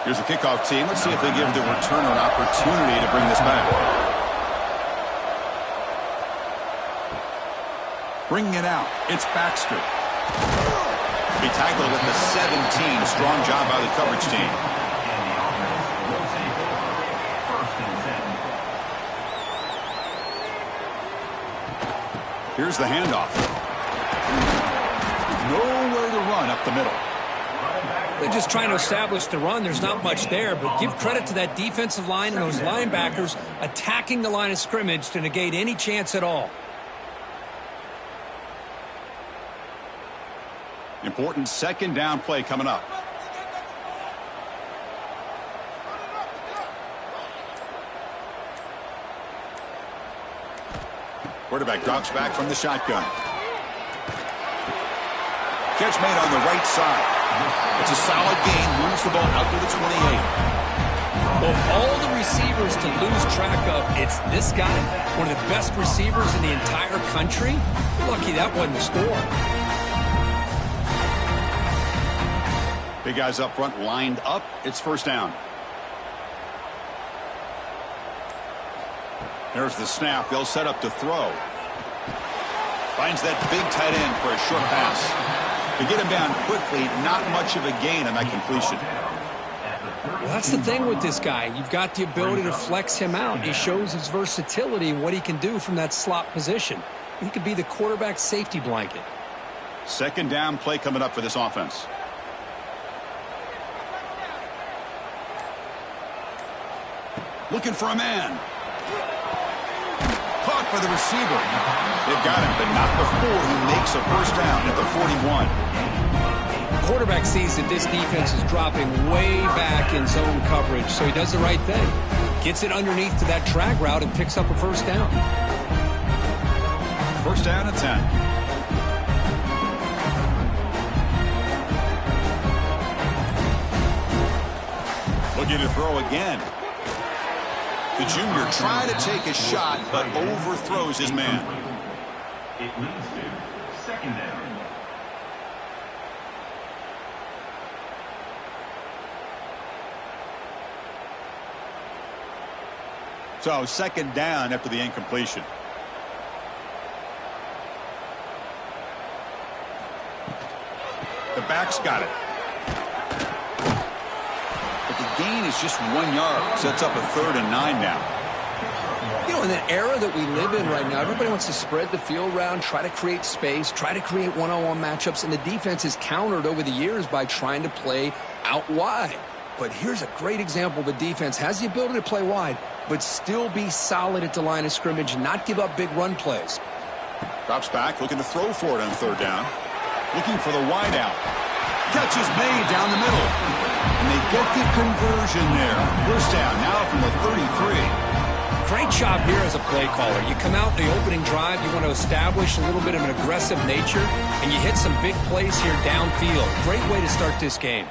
Here's the kickoff team. Let's see if they give the returner an opportunity to bring this back. Bringing it out. It's Baxter. He tackled at the 17. Strong job by the coverage team. Here's the handoff. Nowhere to run up the middle. They're just trying to establish the run. There's not much there, but give credit to that defensive line and those linebackers attacking the line of scrimmage to negate any chance at all. Important second down play coming up. Quarterback drops back from the shotgun. Catch made on the right side. It's a solid gain. Moves the ball out to the 28. Of all the receivers to lose track of, it's this guy, one of the best receivers in the entire country. Lucky that wasn't the score. Big guys up front lined up. It's first down. There's the snap. They'll set up to throw. Finds that big tight end for a short pass. To get him down quickly, not much of a gain on that completion. Well, that's the thing with this guy. You've got the ability to flex him out. He shows his versatility and what he can do from that slot position. He could be the quarterback safety blanket. Second down play coming up for this offense. Looking for a man. Caught by the receiver. They've got him, but not before he makes a first down at the 41. The quarterback sees that this defense is dropping way back in zone coverage, so he does the right thing. Gets it underneath to that drag route and picks up a first down. First down at 10. Looking to throw again. The junior trying to take a shot, but overthrows his man. It leads to second down. So second down after the incompletion. The back's got it. But the gain is just 1 yard. Sets up a 3rd and 9 now. You know, in the era that we live in right now, everybody wants to spread the field around, try to create space, try to create one-on-one matchups, and the defense is countered over the years by trying to play out wide. But here's a great example. The defense has the ability to play wide, but still be solid at the line of scrimmage and not give up big run plays. Drops back, looking to throw for it on 3rd down. Looking for the wide out. Catch is made down the middle. And they get the conversion there. First down now from the 33. Great job here as a play caller. You come out in the opening drive, you want to establish a little bit of an aggressive nature, and you hit some big plays here downfield. Great way to start this game.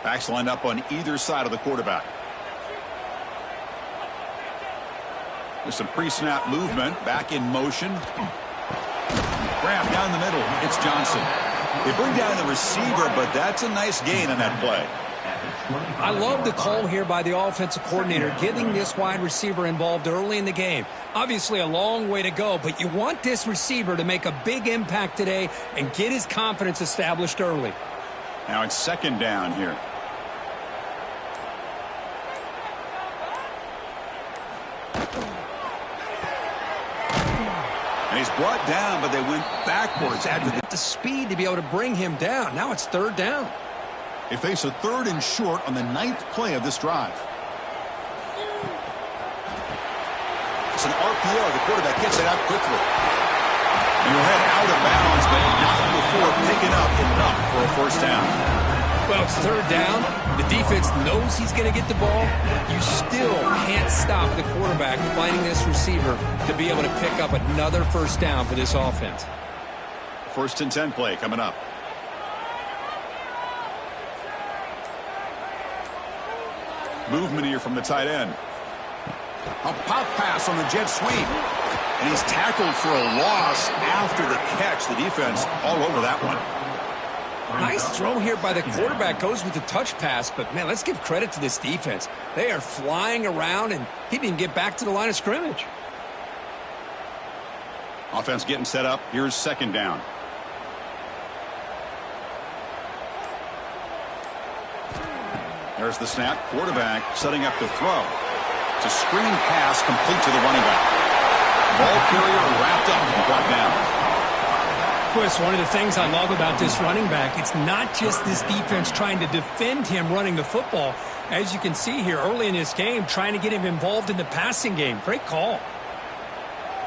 Backs lined up on either side of the quarterback. There's some pre-snap movement. Back in motion. Grab down the middle. It's Johnson. They bring down the receiver, but that's a nice gain on that play. I love the call here by the offensive coordinator, getting this wide receiver involved early in the game. Obviously a long way to go, but you want this receiver to make a big impact today and get his confidence established early. Now it's second down here. And he's brought down, but they went backwards. Had the speed to be able to bring him down. Now it's 3rd down. They face a 3rd and short on the 9th play of this drive. It's an RPO. The quarterback gets it out quickly. And he'll head out of bounds, but not before picking up enough for a first down. Well, it's 3rd down. The defense knows he's going to get the ball. You still can't stop the quarterback finding this receiver to be able to pick up another first down for this offense. 1st and 10 play coming up. Movement here from the tight end. A pop pass on the jet sweep. And he's tackled for a loss after the catch. The defense all over that one. Nice throw here by the quarterback. Goes with the touch pass, but, man, let's give credit to this defense. They are flying around, and he didn't get back to the line of scrimmage. Offense getting set up. Here's second down. There's the snap. Quarterback setting up to throw. It's a screen pass complete to the running back. Ball carrier wrapped up and brought down. Chris, one of the things I love about this running back, it's not just this defense trying to defend him running the football. As you can see here early in this game, trying to get him involved in the passing game. Great call.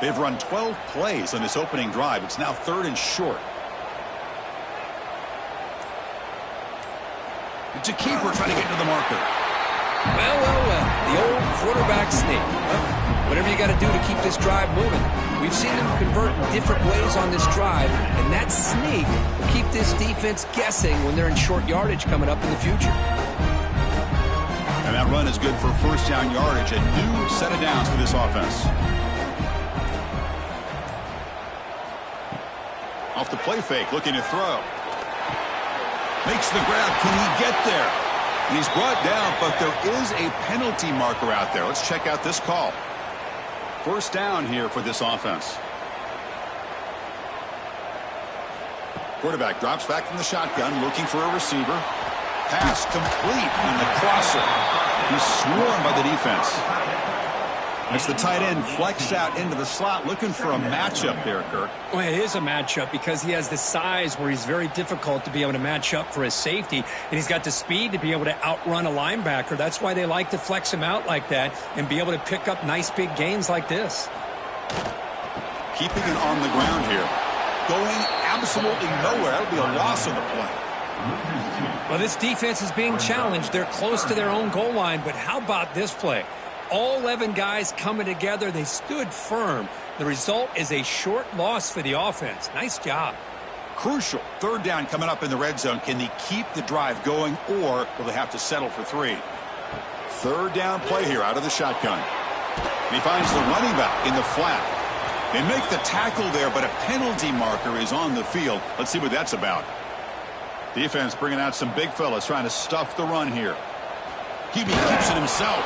They've run 12 plays on this opening drive. It's now 3rd and short. It's a keeper trying to get to the marker. Well. The old quarterback sneak. Well, whatever you got to do to keep this drive moving. We've seen them convert in different ways on this drive, and that sneak will keep this defense guessing when they're in short yardage coming up in the future. And that run is good for first down yardage. A new set of downs for this offense. Off the play fake, looking to throw. Makes the grab. Can he get there? And he's brought down, but there is a penalty marker out there. Let's check out this call. First down here for this offense. Quarterback drops back from the shotgun, looking for a receiver. Pass complete, and the crosser. He's swarmed by the defense. As the tight end flexed out into the slot, looking for a matchup there, Kirk. Well, it is a matchup because he has the size where he's very difficult to be able to match up for his safety, and he's got the speed to be able to outrun a linebacker. That's why they like to flex him out like that and be able to pick up nice big gains like this. Keeping it on the ground here. Going absolutely nowhere. That would be a loss on the play. Well, this defense is being challenged. They're close to their own goal line, but how about this play? All 11 guys coming together. They stood firm. The result is a short loss for the offense. Nice job. Crucial. 3rd down coming up in the red zone. Can they keep the drive going, or will they have to settle for 3? 3rd down play here out of the shotgun. And he finds the running back in the flat. They make the tackle there, but a penalty marker is on the field. Let's see what that's about. Defense bringing out some big fellas trying to stuff the run here. He keeps it himself.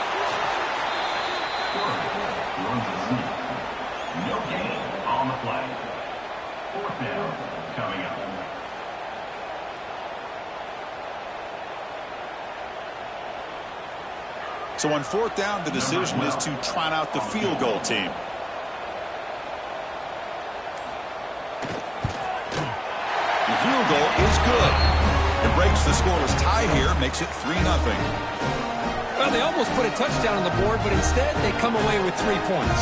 No gain on the play. 4th down coming up. So on 4th down, the decision is to trot out the field goal team. The field goal is good. It breaks the scoreless tie here, makes it 3-0. Well, they almost put a touchdown on the board, but instead they come away with 3 points.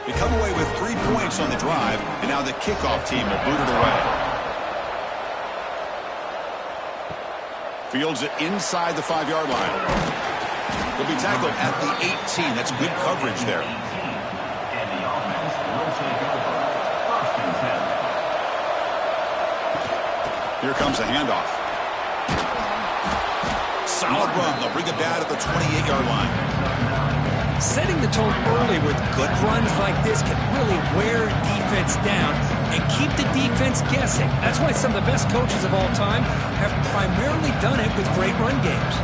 They come away with 3 points on the drive, and now the kickoff team will boot it away. Fields it inside the 5-yard line. He'll be tackled at the 18. That's good coverage there. And the offense will take over. 1st and 10. Here comes a handoff. Solid run. They'll bring it down at the 28-yard line. Setting the tone early with good runs like this can really wear defense down and keep the defense guessing. That's why some of the best coaches of all time have primarily done it with great run games.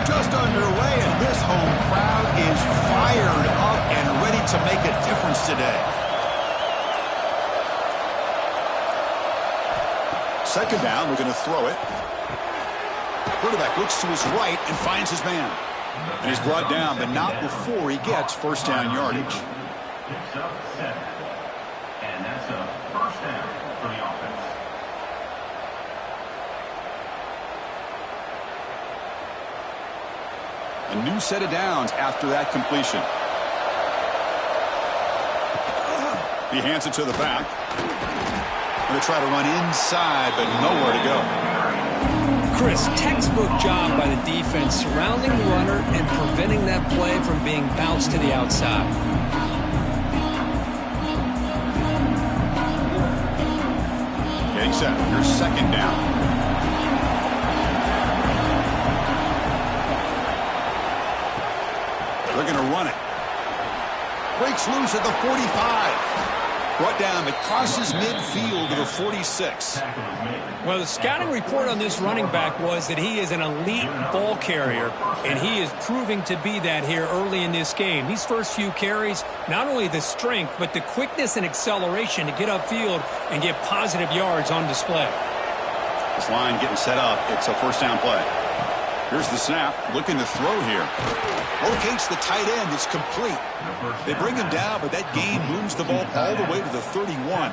Just underway, and this home crowd is fired up and ready to make a difference today. 2nd down, we're going to throw it. Quarterback looks to his right and finds his man. And he's brought down, but not before he gets 1st down yardage. Picks up 7. And that's a 1st down for the offense. A new set of downs after that completion. He hands it to the back. Going to try to run inside, but nowhere to go. Chris, textbook job by the defense surrounding the runner and preventing that play from being bounced to the outside. Getting set. Here's 2nd down. They're going to run it. breaks loose at the 45. Brought down, it crosses midfield to the 46. Well, the scouting report on this running back was that he is an elite ball carrier, and he is proving to be that here early in this game. These first few carries, not only the strength, but the quickness and acceleration to get upfield and get positive yards on display. This line getting set up. It's a first down play. Here's the snap, looking to throw here. Locates the tight end. It's complete. They bring him down, but that gain moves the ball all the way to the 31.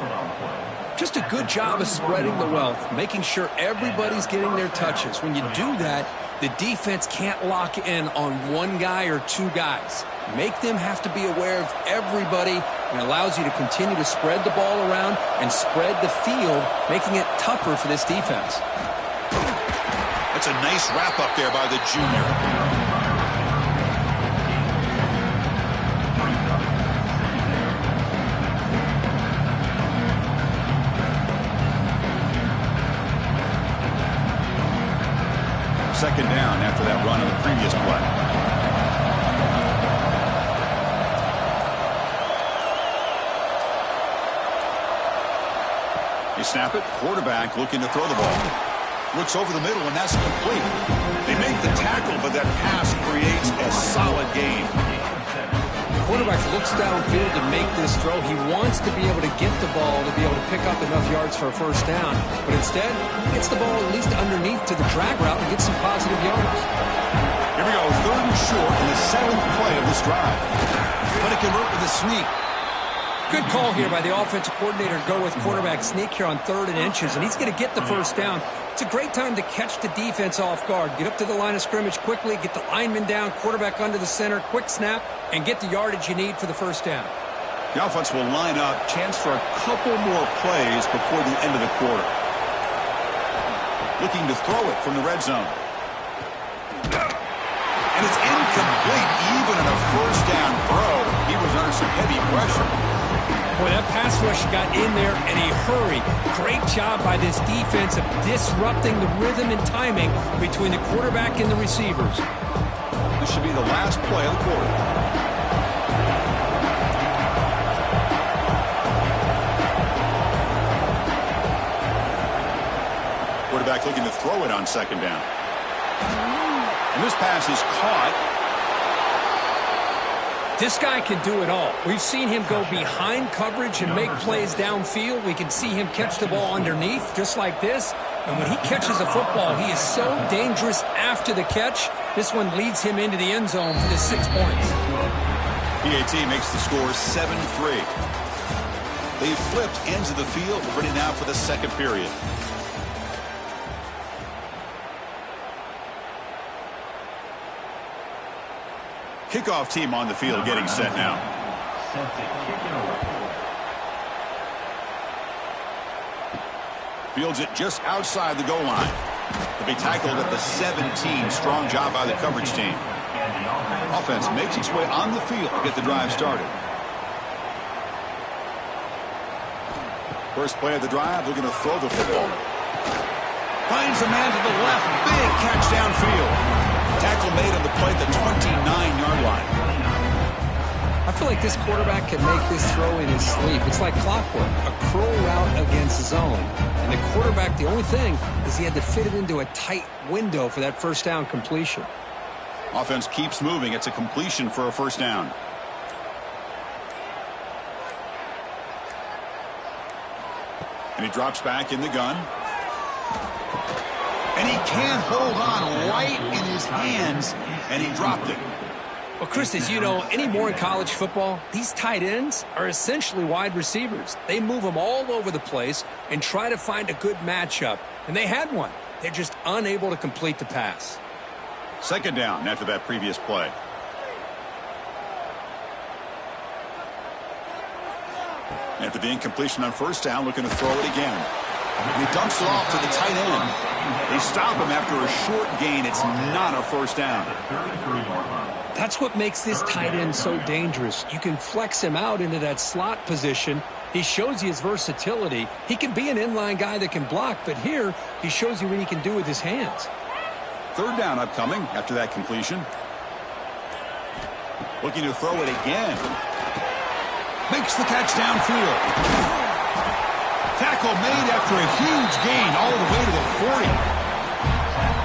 Just a good job of spreading the wealth, making sure everybody's getting their touches. When you do that, the defense can't lock in on one guy or two guys. Make them have to be aware of everybody, and allows you to continue to spread the ball around and spread the field, making it tougher for this defense. That's a nice wrap up there by the junior. Second down after that run on the previous play. They snap it. Quarterback looking to throw the ball. Looks over the middle, and that's complete. They make the tackle, but that pass creates a solid gain. The quarterback looks downfield to make this throw. He wants to be able to get the ball to be able to pick up enough yards for a first down. But instead, he gets the ball at least underneath to the drag route and gets some positive yards. Here we go, third and short in the seventh play of this drive. Going to convert with a sneak. Good call here by the offensive coordinator to go with quarterback sneak here on 3rd and inches, and he's going to get the first down. It's a great time to catch the defense off guard. Get up to the line of scrimmage quickly, get the lineman down, quarterback under the center, quick snap, and get the yardage you need for the first down. The offense will line up, chance for a couple more plays before the end of the quarter. Looking to throw it from the red zone. And it's incomplete, even in a first down throw. He was under some heavy pressure. Boy, that pass rush got in there in a hurry. Great job by this defense of disrupting the rhythm and timing between the quarterback and the receivers. This should be the last play of the quarter. Quarterback looking to throw it on second down. And this pass is caught. This guy can do it all. We've seen him go behind coverage and make plays downfield. We can see him catch the ball underneath just like this. And when he catches a football, he is so dangerous after the catch. This one leads him into the end zone for the 6 points. PAT makes the score 7-3. They flipped ends of the field. We're ready now for the second period. Kickoff team on the field getting set now. Fields it just outside the goal line. To be tackled at the 17. Strong job by the coverage team. Offense makes its way on the field to get the drive started. First play of the drive, looking to throw the football. Finds a man to the left. Big catch downfield. Tackle made on the play at the 29-yard line. I feel like this quarterback can make this throw in his sleep. It's like clockwork, a curl route against zone. And the quarterback, the only thing is he had to fit it into a tight window for that first down completion. Offense keeps moving. It's a completion for a first down. And he drops back in the gun. And he can't hold on right in his hands, and he dropped it. Well, Chris, as you know, anymore in college football, these tight ends are essentially wide receivers. They move them all over the place and try to find a good matchup. And they had one. They're just unable to complete the pass. Second down after that previous play. After the incompletion on first down, looking to throw it again. And he dumps it off to the tight end. They stop him after a short gain. It's not a first down. That's what makes this tight end so dangerous. You can flex him out into that slot position. He shows you his versatility. He can be an inline guy that can block, but here he shows you what he can do with his hands. Third down upcoming after that completion. Looking to throw it again. Makes the catch downfield. Tackle made after a huge gain all the way to the 40.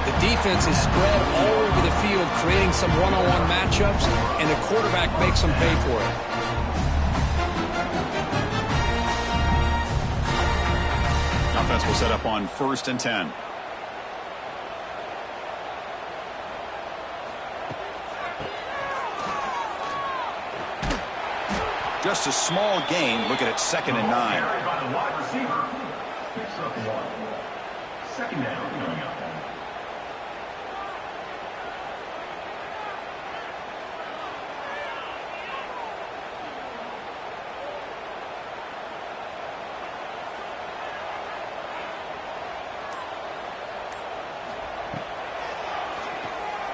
The defense is spread all over the field, creating some one-on-one matchups, and the quarterback makes them pay for it. Offense will set up on 1st and 10. Just a small gain. Looking at 2nd and 9. Carried by the wide receiver. Picks up 1. 2nd down coming up.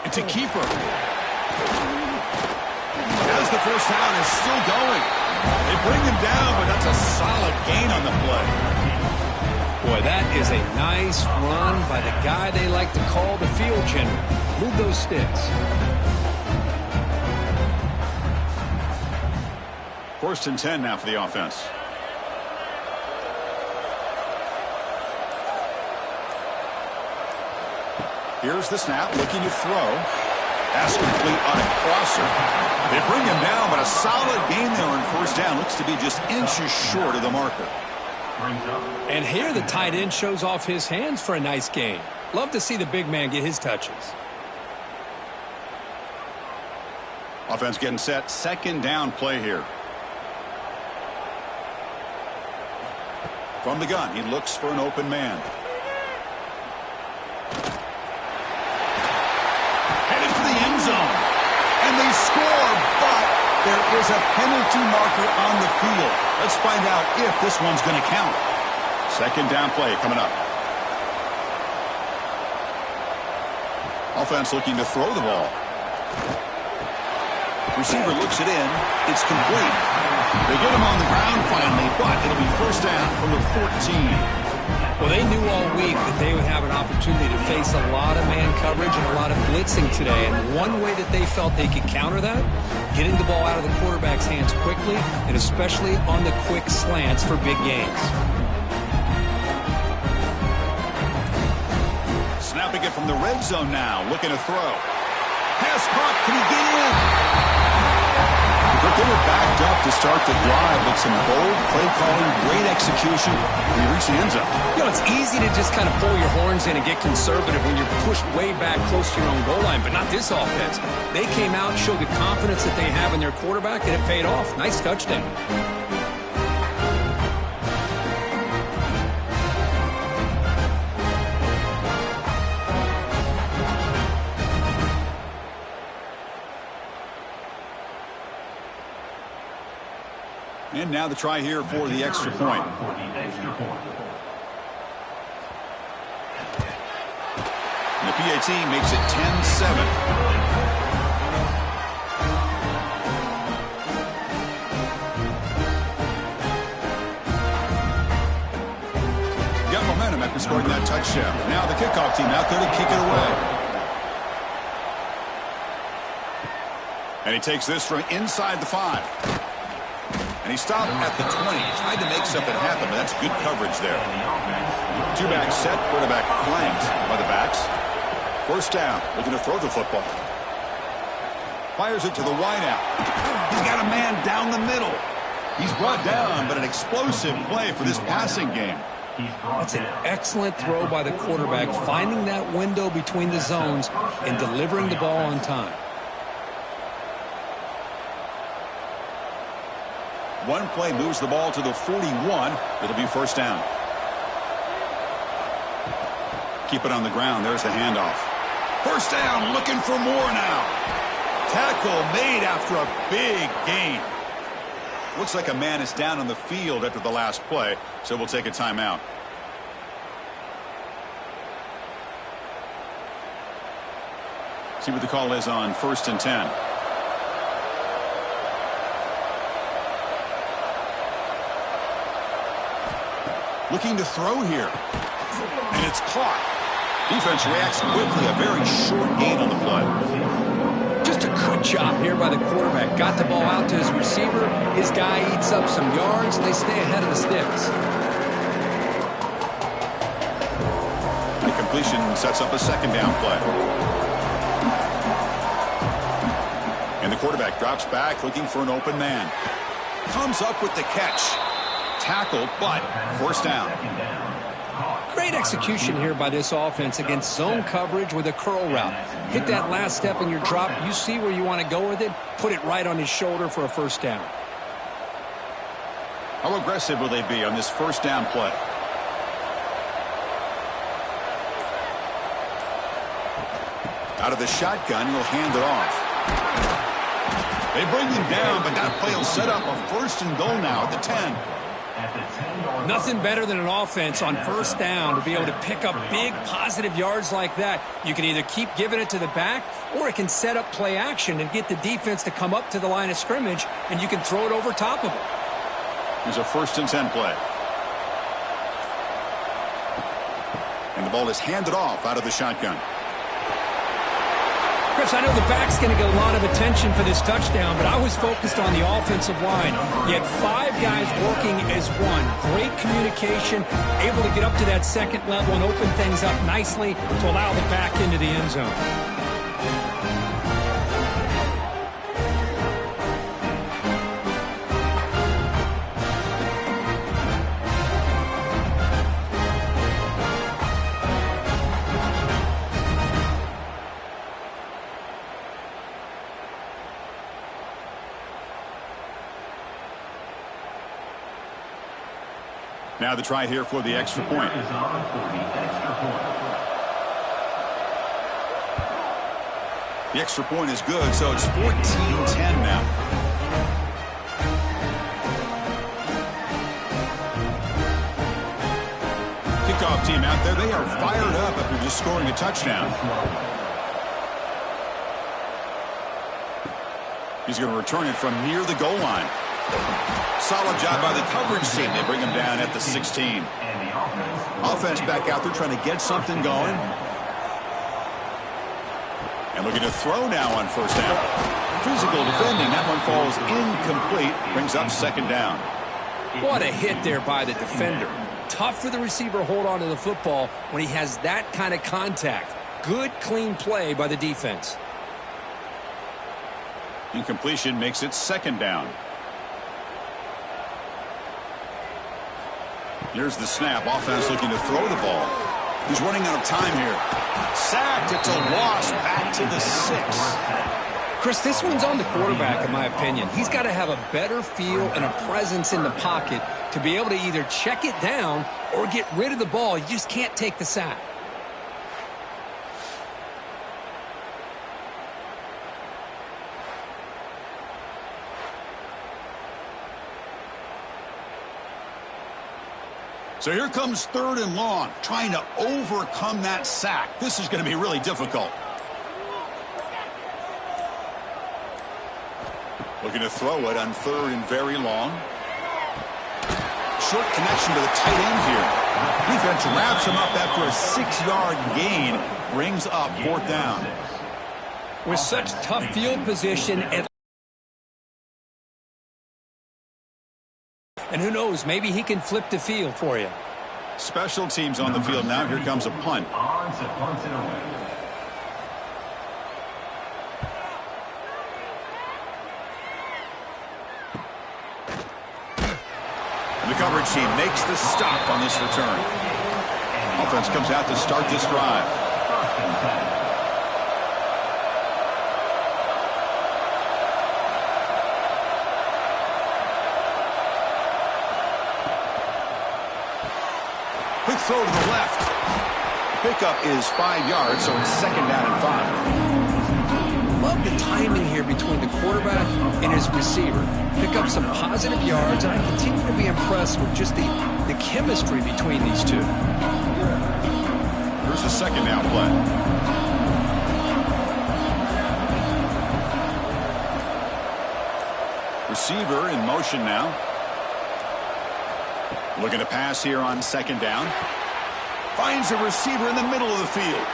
It's a keeper. As the first down is still going. They bring him down, but that's a solid gain on the play. Boy, that is a nice run by the guy they like to call the field general. Move those sticks. 1st and 10 now for the offense. Here's the snap, looking to throw. Pass complete on a crosser. They bring him down, but a solid gain there on 1st down. Looks to be just inches short of the marker. And here the tight end shows off his hands for a nice gain. Love to see the big man get his touches. Offense getting set. 2nd down play here. From the gun, he looks for an open man. Headed for the end zone. And they score, but there is a penalty marker on the field. Let's find out if this one's going to count. 2nd down play coming up. Offense looking to throw the ball. Receiver looks it in. It's complete. They get him on the ground finally, but it'll be 1st down from the 14. Well, they knew all week that they would have an opportunity to face a lot of man coverage and a lot of blitzing today. And one way that they felt they could counter that, getting the ball out of the quarterback's hands quickly, and especially on the quick slants for big gains. Snapping it from the red zone now, looking to throw. Pass caught, can he get in? But they were backed up to start the drive with some bold play calling, great execution. We reach the end zone. You know, it's easy to just kind of pull your horns in and get conservative when you're pushed way back close to your own goal line, but not this offense. They came out, showed the confidence that they have in their quarterback, and it paid off. Nice touchdown. And now the try here for the extra point. And the PAT makes it 10-7. Got momentum after scoring that touchdown. Now the kickoff team out there to kick it away. And he takes this from inside the 5. And he stopped at the 20. Tried to make something happen, but that's good coverage there. 2-back set, quarterback flanked by the backs. 1st down, looking to throw the football. Fires it to the wideout. He's got a man down the middle. He's brought down, but an explosive play for this passing game. That's an excellent throw by the quarterback, finding that window between the zones and delivering the ball on time. One play moves the ball to the 41. It'll be 1st down. Keep it on the ground. There's the handoff. 1st down, looking for more now. Tackle made after a big gain. Looks like a man is down on the field after the last play, so we'll take a timeout. See what the call is on 1st and 10. Looking to throw here. And it's caught. Defense reacts quickly. A very short gain on the play. Just a Good job here by the quarterback. Got the ball out to his receiver. His guy eats up some yards, and they stay ahead of the sticks. The completion sets up a second down play. And the quarterback drops back looking for an open man. Comes up with the catch. Tackled, but first down. Great execution here by this offense against zone coverage with a curl route. Hit that last step in your drop. You see where you want to go with it. Put it right on his shoulder for a first down. How aggressive will they be on this first down play? Out of the shotgun, he'll hand it off. They bring him down, but that play will set up a first and goal now at the 10. Nothing better than an offense on first down to be able to pick up big positive yards like that. You can either keep giving it to the back, or it can set up play action and get the defense to come up to the line of scrimmage, and you can throw it over top of it. Here's a first and 10 play. And the ball is handed off out of the shotgun. Chris, I know the back's going to get a lot of attention for this touchdown, but I was focused on the offensive line. You had 5 guys working as one. Great communication, able to get up to that second level and open things up nicely to allow the back into the end zone. Now the try here for the extra point. The extra point is good, so it's 14-10 now. Kickoff team out there, they are fired up after just scoring a touchdown. He's going to return it from near the goal line. Solid job by the coverage team. They bring him down at the 16. Offense back out there trying to get something going. And looking to throw now on first down. Physical defending. That one falls incomplete. Brings up second down. What a hit there by the defender. Tough for the receiver to hold on to the football when he has that kind of contact. Good, clean play by the defense. Incompletion makes it second down. Here's the snap. Offense looking to throw the ball. He's running out of time here. Sacked. It's a loss. Back to the 6. Chris, this one's on the quarterback, in my opinion. He's got to have a better feel and a presence in the pocket to be able to either check it down or get rid of the ball. You just can't take the sack. So here comes third and long, trying to overcome that sack. This is going to be really difficult. Looking to throw it on third and very long. Short connection to the tight end here. Defense wraps him up after a 6-yard gain. Brings up fourth down. With such tough field position and who knows, maybe he can flip the field for you. Special teams on the field now. Here comes a punt. The coverage team makes the stop on this return. Offense comes out to start this drive. Quick throw to the left. Pickup is 5 yards, so it's second down and 5. Love the timing here between the quarterback and his receiver. Pick up some positive yards, and I continue to be impressed with just the chemistry between these two. Here's the second down play. Receiver in motion now. Looking to pass here on second down. Finds a receiver in the middle of the field.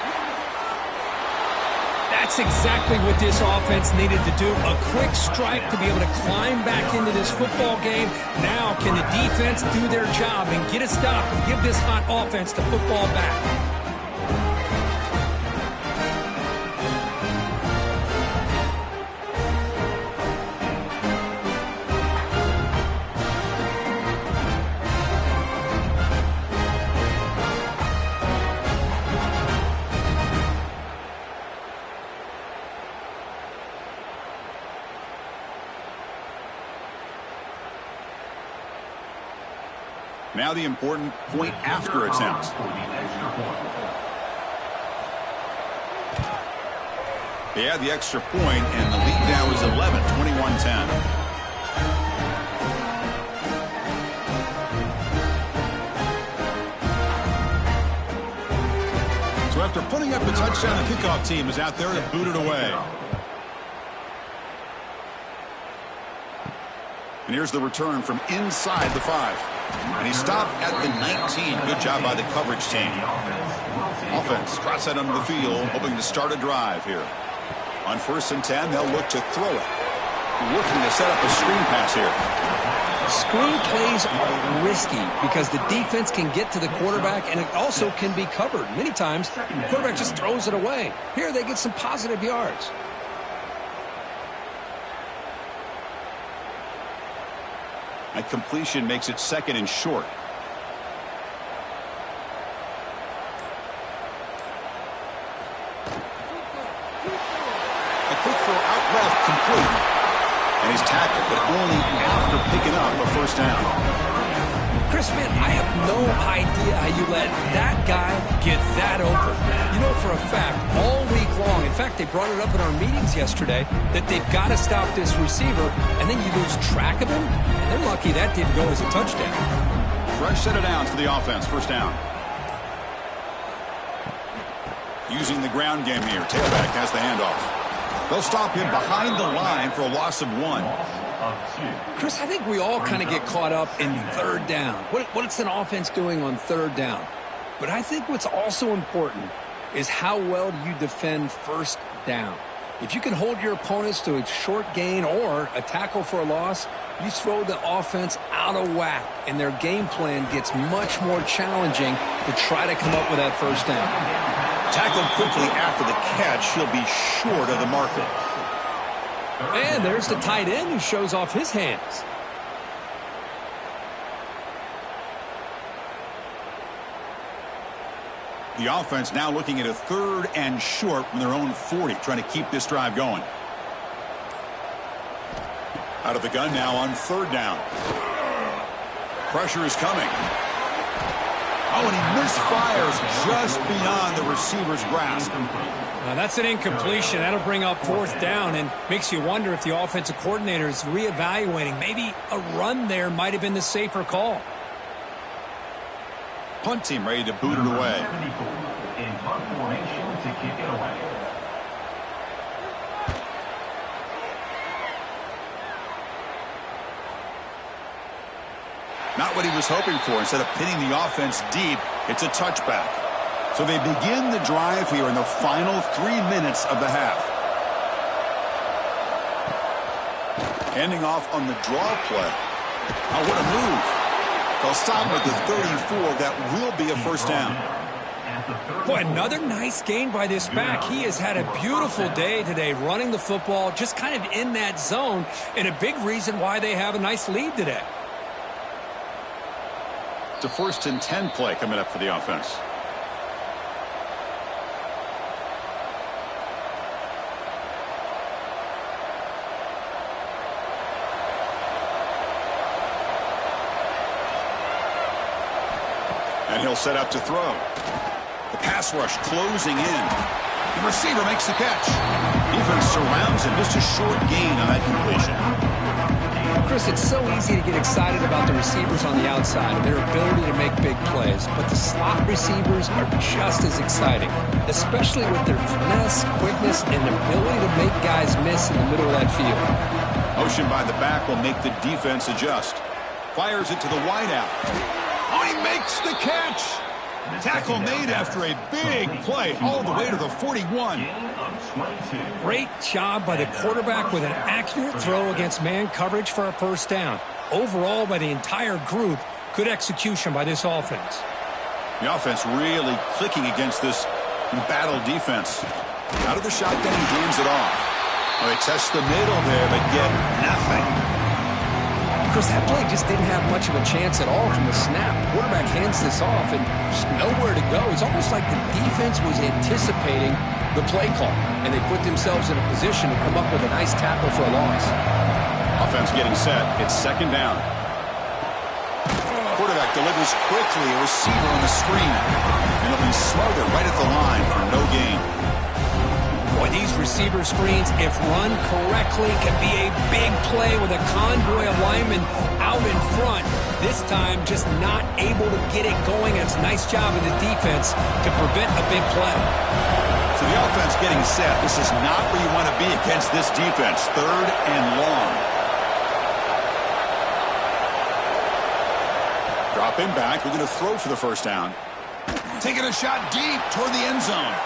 That's exactly what this offense needed to do. A quick strike to be able to climb back into this football game. Now can the defense do their job and get a stop and give this hot offense the football back? Now the important point after attempt. They had the extra point, and the lead now is 11, 21-10. So after putting up the touchdown, the kickoff team is out there to boot it away. And here's the return from inside the 5. And he stopped at the 19. Good job by the coverage team. Offense drops that under the field, hoping to start a drive here. On 1st and 10, they'll look to throw it. Looking to set up a screen pass here. Screen plays are risky because the defense can get to the quarterback, and it also can be covered. Many times, the quarterback just throws it away. Here, they get some positive yards. That completion makes it 2nd and short. A quick throw out left, complete. And he's tackled, but only after picking up a 1st down. Chris, man, I have no idea how you let that guy get that open. You know for a fact, all week long, in fact, they brought it up in our meetings yesterday, that they've got to stop this receiver, and then you lose track of him, and they're lucky that didn't go as a touchdown. Fresh set of downs for the offense, 1st down. Using the ground game here, tailback has the handoff. They'll stop him behind the line for a loss of 1. Chris, I think we all kind of get caught up in 3rd down. What's an offense doing on 3rd down? But I think what's also important is how well you defend 1st down. If you can hold your opponents to a short gain or a tackle for a loss, you throw the offense out of whack, and their game plan gets much more challenging to try to come up with that 1st down. Tackled quickly after the catch, he'll be short of the marker. And there's the tight end who shows off his hands. The offense now looking at a 3rd and short from their own 40, trying to keep this drive going. Out of the gun now on 3rd down. Pressure is coming. Oh, and he misfires just beyond the receiver's grasp. That's an incompletion. That'll bring up 4th down and makes you wonder if the offensive coordinator is reevaluating. Maybe a run there might have been the safer call. Punt team ready to boot it away. In punt formation to kick it away. Not what he was hoping for. Instead of pinning the offense deep, it's a touchback. So they begin the drive here in the final 3 minutes of the half. Handing off on the draw play. Oh, what a move. They'll stop at the 34. That will be a 1st down. Boy, another nice gain by this back. He has had a beautiful day today running the football, just kind of in that zone, and a big reason why they have a nice lead today. It's a 1st and 10 play coming up for the offense. And he'll set up to throw. The pass rush closing in. The receiver makes the catch. Defense surrounds him. Just a short gain on that completion. Chris, it's so easy to get excited about the receivers on the outside and their ability to make big plays, but the slot receivers are just as exciting, especially with their finesse, quickness, and ability to make guys miss in the middle of that field. Motion by the back will make the defense adjust. Fires it to the wideout. Oh, he makes the catch. Tackle made after a big play all the way to the 41. Great job by the quarterback with an accurate throw against man coverage for a first down. Overall, by the entire group, good execution by this offense. The offense really clicking against this embattled defense. Out of the shotgun, he hands it off. Well, they test the middle there, but get nothing. Chris, that play just didn't have much of a chance at all from the snap. Quarterback hands this off and just nowhere to go. It's almost like the defense was anticipating the play call, and they put themselves in a position to come up with a nice tackle for a loss. Offense getting set. It's second down. Quarterback delivers quickly, a receiver on the screen. And it'll be smothered right at the line for no gain. Boy, these receiver screens, if run correctly, can be a big play with a convoy of linemen out in front. This time, just not able to get it going. It's a nice job of the defense to prevent a big play. So the offense getting set. This is not where you want to be against this defense. Third and long. Dropping back. We're going to throw for the first down. Taking a shot deep toward the end zone.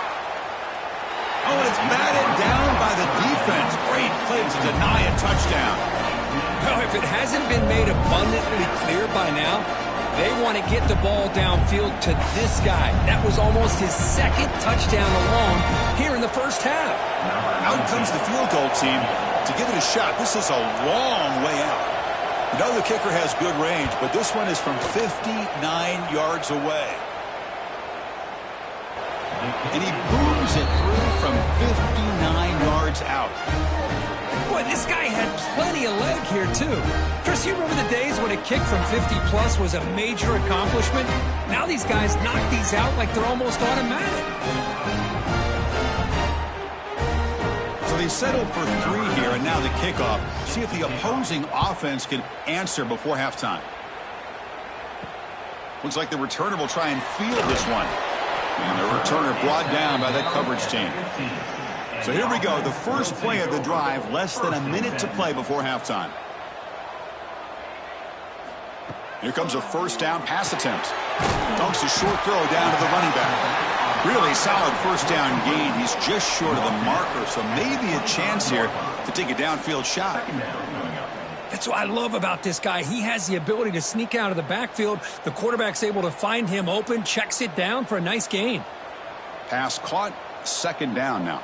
Oh, and it's batted down by the defense. Great play to deny a touchdown. Well, if it hasn't been made abundantly clear by now, they want to get the ball downfield to this guy. That was almost his second touchdown alone here in the first half. Out comes the field goal team to give it a shot. This is a long way out. You know the kicker has good range, but this one is from 59 yards away. And he booms it through from 59 yards out. Boy, this guy had plenty of leg here, too. Chris, you remember the days when a kick from 50-plus was a major accomplishment? Now these guys knock these out like they're almost automatic. So they settled for 3 here, and now the kickoff. See if the opposing offense can answer before halftime. Looks like the returner will try and field this one. And the returner brought down by that coverage team. So here we go. The first play of the drive, less than a minute to play before halftime. Here comes a first down pass attempt. Dunks a short throw down to the running back. Really solid first down gain. He's just short of the marker, so maybe a chance here to take a downfield shot. That's what I love about this guy. He has the ability to sneak out of the backfield. The quarterback's able to find him open, checks it down for a nice gain. Pass caught, second down now.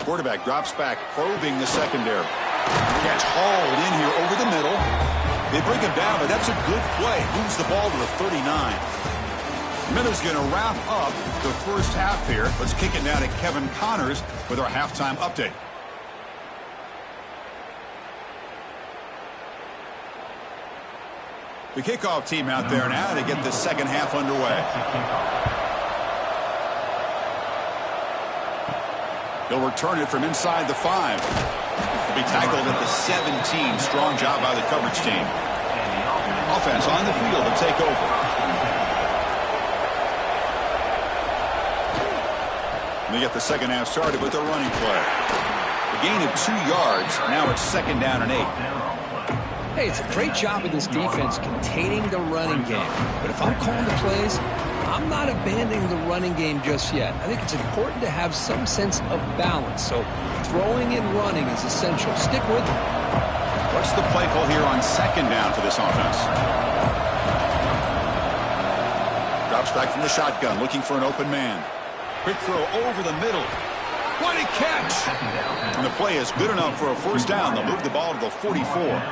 Quarterback drops back, probing the secondary. Catch hauled in here over the middle. They bring him down, but that's a good play. Moves the ball to the 39. Miller's going to wrap up the first half here. Let's kick it now to Kevin Connors with our halftime update. The kickoff team out there now to get the second half underway. He'll return it from inside the 5. He'll be tackled at the 17. Strong job by the coverage team. Offense on the field to take over. They get the second half started with a running play. A gain of 2 yards. Now it's second down and 8. Hey, it's a great job of this defense containing the running game. But if I'm calling the plays, I'm not abandoning the running game just yet. I think it's important to have some sense of balance. So throwing and running is essential. Stick with it. What's the play call here on second down for this offense? Drops back from the shotgun, looking for an open man. Quick throw over the middle. What a catch! And the play is good enough for a first down. They'll move the ball to the 44.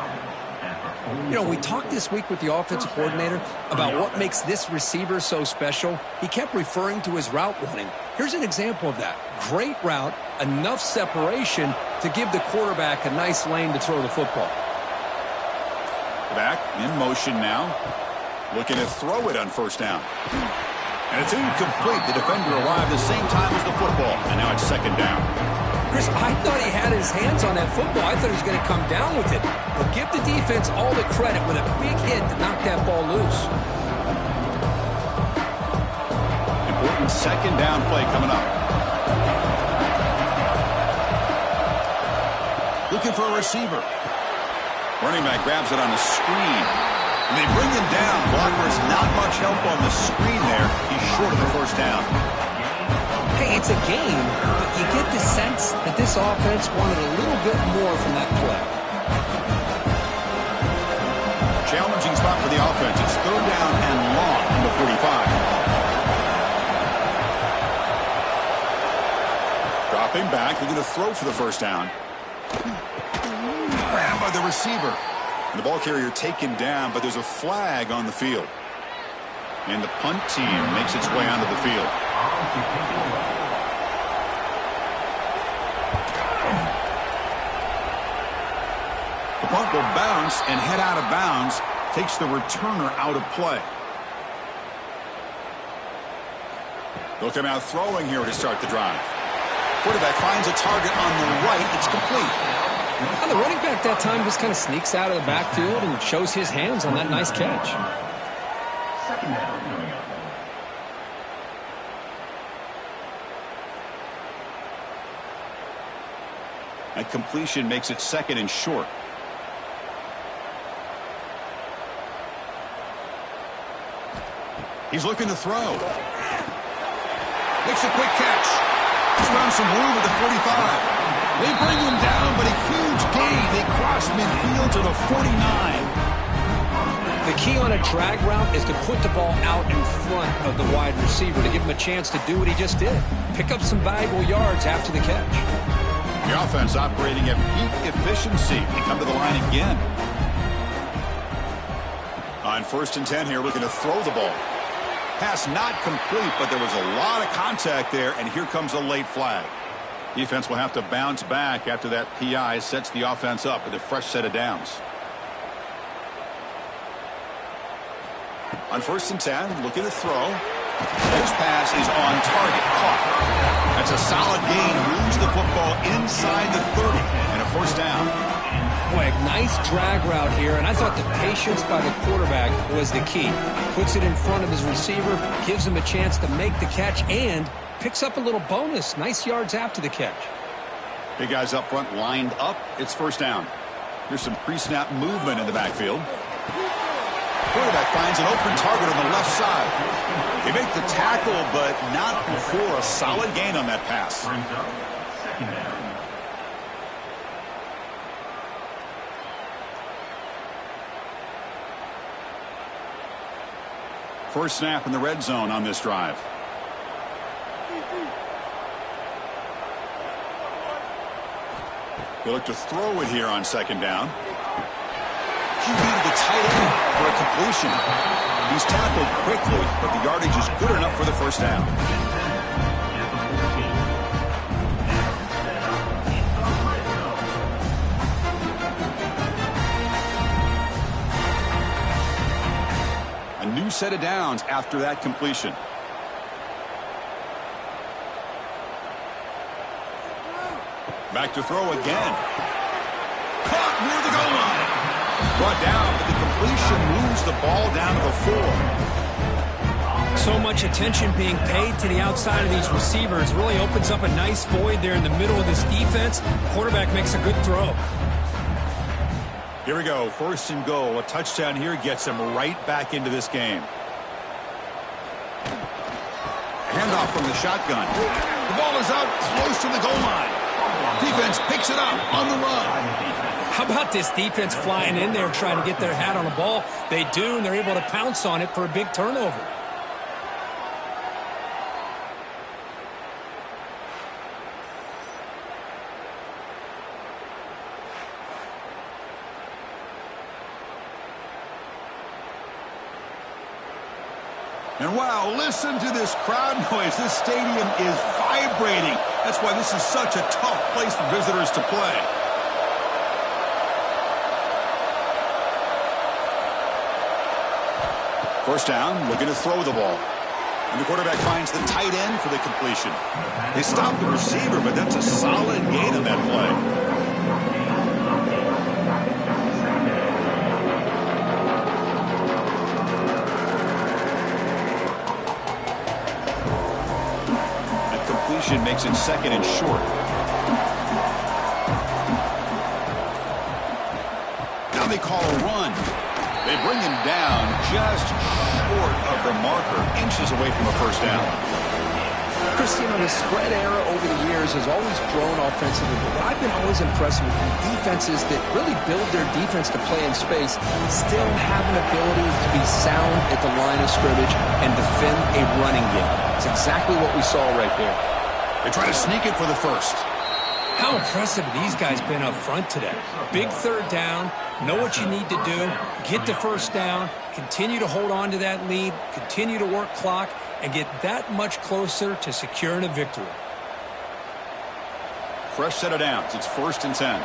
You know, we talked this week with the offensive coordinator about what makes this receiver so special. He kept referring to his route running. Here's an example of that. Great route, enough separation to give the quarterback a nice lane to throw the football. Back in motion now. Looking to throw it on first down. And it's incomplete. The defender arrived the same time as the football. And now it's second down. Chris, I thought he had his hands on that football. I thought he was going to come down with it. But give the defense all the credit with a big hit to knock that ball loose. Important second down play coming up. Looking for a receiver. Running back grabs it on the screen. And they bring him down. Blocker's not much help on the screen there. He's short of the first down. Hey, it's a game, but you get the sense that this offense wanted a little bit more from that play. Challenging spot for the offense. It's third down and long from the 45. Dropping back, looking to throw for the first down. Grabbed by the receiver. And the ball carrier taken down, but there's a flag on the field. And the punt team makes its way onto the field. The punt will bounce and head out of bounds. Takes the returner out of play. They'll come out throwing here to start the drive. Quarterback finds a target on the right. It's complete. Well, the running back that time just kind of sneaks out of the backfield and shows his hands on that nice catch. Second down coming up. That completion makes it second and short. He's looking to throw. Makes a quick catch. He's found some room at the 45. They bring him down, but a huge gain. They cross midfield to the 49. The key on a drag route is to put the ball out in front of the wide receiver to give him a chance to do what he just did. Pick up some valuable yards after the catch. The offense operating at peak efficiency. They come to the line again. On 1st and 10 here, looking to throw the ball. Pass not complete, but there was a lot of contact there, and here comes a late flag. Defense will have to bounce back after that PI sets the offense up with a fresh set of downs. On 1st and 10, looking to throw. This pass is on target, caught. That's a solid gain, moves the football inside the 30, and a first down. Boy, a nice drag route here, and I thought the patience by the quarterback was the key. Puts it in front of his receiver, gives him a chance to make the catch, and picks up a little bonus. Nice yards after the catch. Big guys up front lined up. It's first down. Here's some pre-snap movement in the backfield. Quarterback finds an open target on the left side. They make the tackle, but not before a solid gain on that pass. Brings up second down. First snap in the red zone on this drive. They look to throw it here on second down. QB to the tight end for a completion. He's tackled quickly, but the yardage is good enough for the first down. A new set of downs after that completion. Back to throw again. Caught near the goal line. Brought down, but the completion moves the ball down to the 4. So much attention being paid to the outside of these receivers really opens up a nice void there in the middle of this defense. Quarterback makes a good throw. Here we go, 1st and goal. A touchdown here gets him right back into this game. Handoff from the shotgun. The ball is out close to the goal line. Defense picks it up on the run. How about this defense flying in there trying to get their hat on the ball? They do, and they're able to pounce on it for a big turnover. And wow, listen to this crowd noise. This stadium is vibrating. That's why this is such a tough place for visitors to play. First down, looking to throw the ball. And the quarterback finds the tight end for the completion. They stop the receiver, but that's a solid gain on that play. completion makes it second and short. Now they call a run. They bring him down just short of the marker, inches away from a first down. Chris, the spread era over the years has always grown offensively, but what I've been always impressed with defenses that really build their defense to play in space still have an ability to be sound at the line of scrimmage and defend a running game. It's exactly what we saw right there. They try to sneak it for the first. How impressive have these guys been up front today? Big third down, know what you need to do, get the first down, continue to hold on to that lead, continue to work clock, and get that much closer to securing a victory. Fresh set of downs. It's 1st and 10.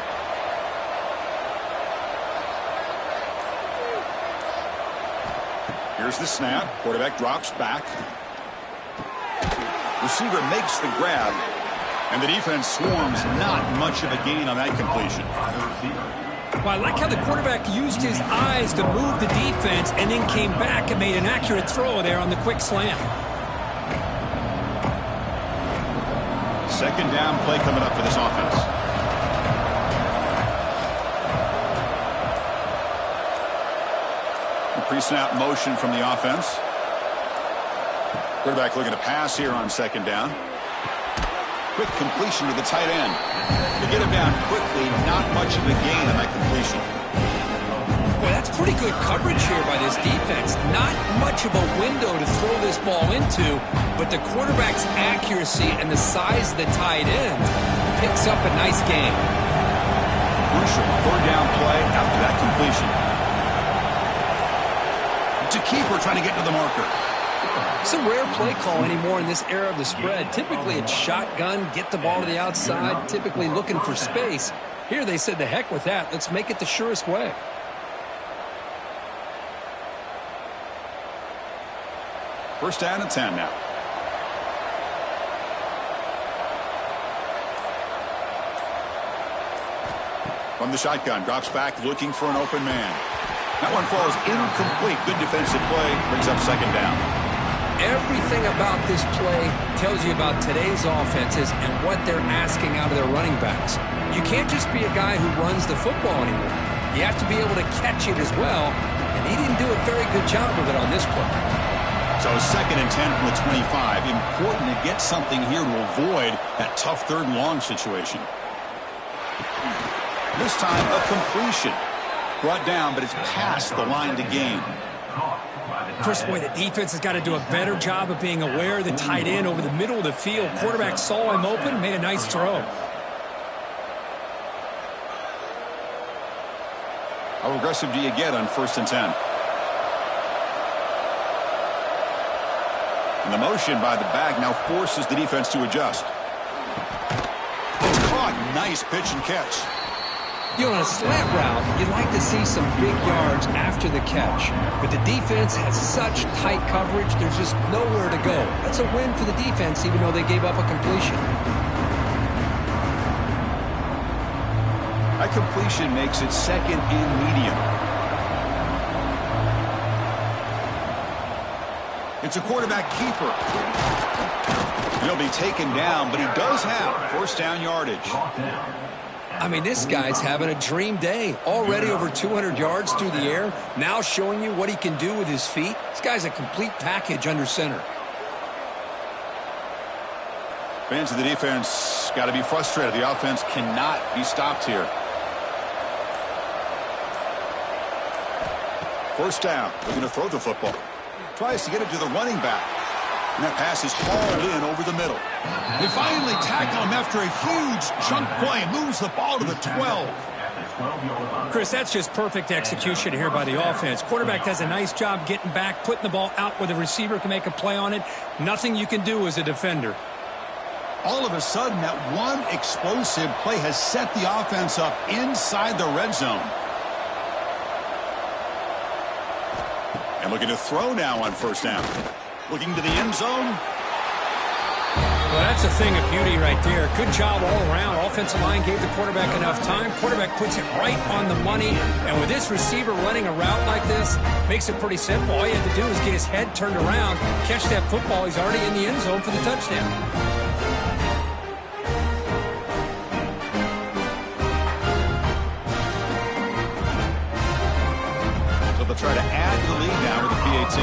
Here's the snap. Quarterback drops back. Receiver makes the grab. And the defense swarms. Not much of a gain on that completion. Well, I like how the quarterback used his eyes to move the defense and then came back and made an accurate throw there on the quick slant. Second down play coming up for this offense. Pre-snap motion from the offense. Quarterback looking to pass here on second down. Quick completion to the tight end. To get him down quickly, not much of a gain on that completion. Boy, that's pretty good coverage here by this defense. Not much of a window to throw this ball into, but the quarterback's accuracy and the size of the tight end picks up a nice game. Crucial third down play after that completion. To keeper trying to get to the marker. It's a rare play call anymore in this era of the spread. Typically it's shotgun, get the ball to the outside, typically looking for space. Here they said, the heck with that. Let's make it the surest way. First down and 10 now. From the shotgun, drops back, looking for an open man. That one falls incomplete. Good defensive play, brings up second down. Everything about this play tells you about today's offenses and what they're asking out of their running backs. You can't just be a guy who runs the football anymore. You have to be able to catch it as well, and he didn't do a very good job of it on this play. So 2nd and 10 from the 25. Important to get something here to avoid that tough third and long situation. This time a completion. Brought down, but it's past the line to gain. Chris, boy, the defense has got to do a better job of being aware of the tight end over the middle of the field. Quarterback saw him open, made a nice throw. How aggressive do you get on 1st and 10? And the motion by the back now forces the defense to adjust. It's caught. Nice pitch and catch. On a slant route, you'd like to see some big yards after the catch. But the defense has such tight coverage, there's just nowhere to go. That's a win for the defense, even though they gave up a completion. That completion makes it second and medium. It's a quarterback keeper. He'll be taken down, but he does have first down yardage. I mean, this guy's having a dream day. Already over 200 yards through the air. Now showing you what he can do with his feet. This guy's a complete package under center. Fans of the defense got to be frustrated. The offense cannot be stopped here. First down. Looking to throw the football. Tries to get it to the running back. And that pass is hauled in over the middle. They finally tackle him after a huge chunk play. Moves the ball to the 12. Chris, that's just perfect execution here by the offense. Quarterback does a nice job getting back, putting the ball out where the receiver can make a play on it. Nothing you can do as a defender. All of a sudden, that one explosive play has set the offense up inside the red zone. And looking to throw now on first down. Looking to the end zone. Well, that's a thing of beauty right there. Good job all around. Offensive line gave the quarterback enough time. Quarterback puts it right on the money. And with this receiver running a route like this, makes it pretty simple. All you have to do is get his head turned around, catch that football. He's already in the end zone for the touchdown. try to add to the lead now with the PAT.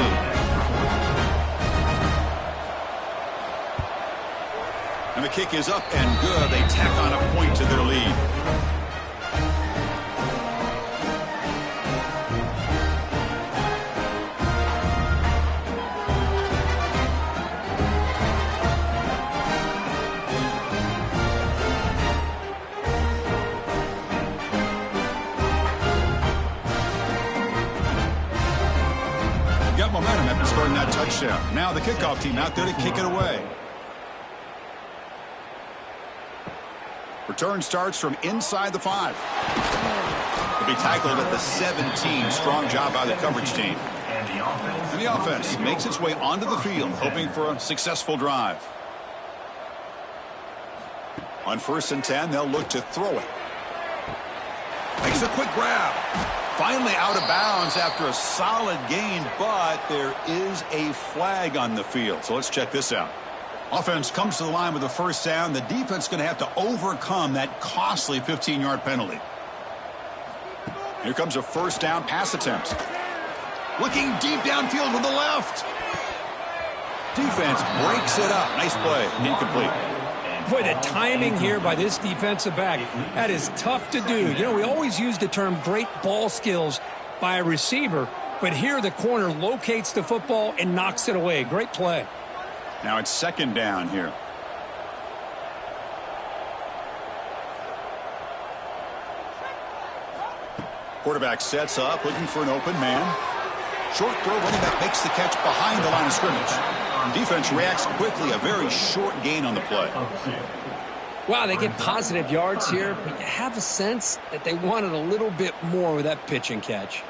And the kick is up and good. They tack on a point to their lead. Got momentum after scoring that touchdown. Now the kickoff team out there to kick it away. Return starts from inside the 5. He'll be tackled at the 17. Strong job by the coverage team. And the offense makes its way onto the field, hoping for a successful drive. On 1st and 10, they'll look to throw it. Makes a quick grab. Finally out of bounds after a solid gain, but there is a flag on the field. So let's check this out. Offense comes to the line with a 1st down. The defense is going to have to overcome that costly 15-yard penalty. Here comes a 1st down pass attempt. Looking deep downfield to the left. Defense breaks it up. Nice play. Incomplete. Boy, the timing here by this defensive back, that is tough to do. You know, we always use the term great ball skills by a receiver, but here the corner locates the football and knocks it away. Great play. Now it's 2nd down here. Quarterback sets up, looking for an open man. Short throw, running back makes the catch behind the line of scrimmage. Defense reacts quickly, a very short gain on the play. Wow, they get positive yards here, but you have a sense that they wanted a little bit more with that pitch and catch.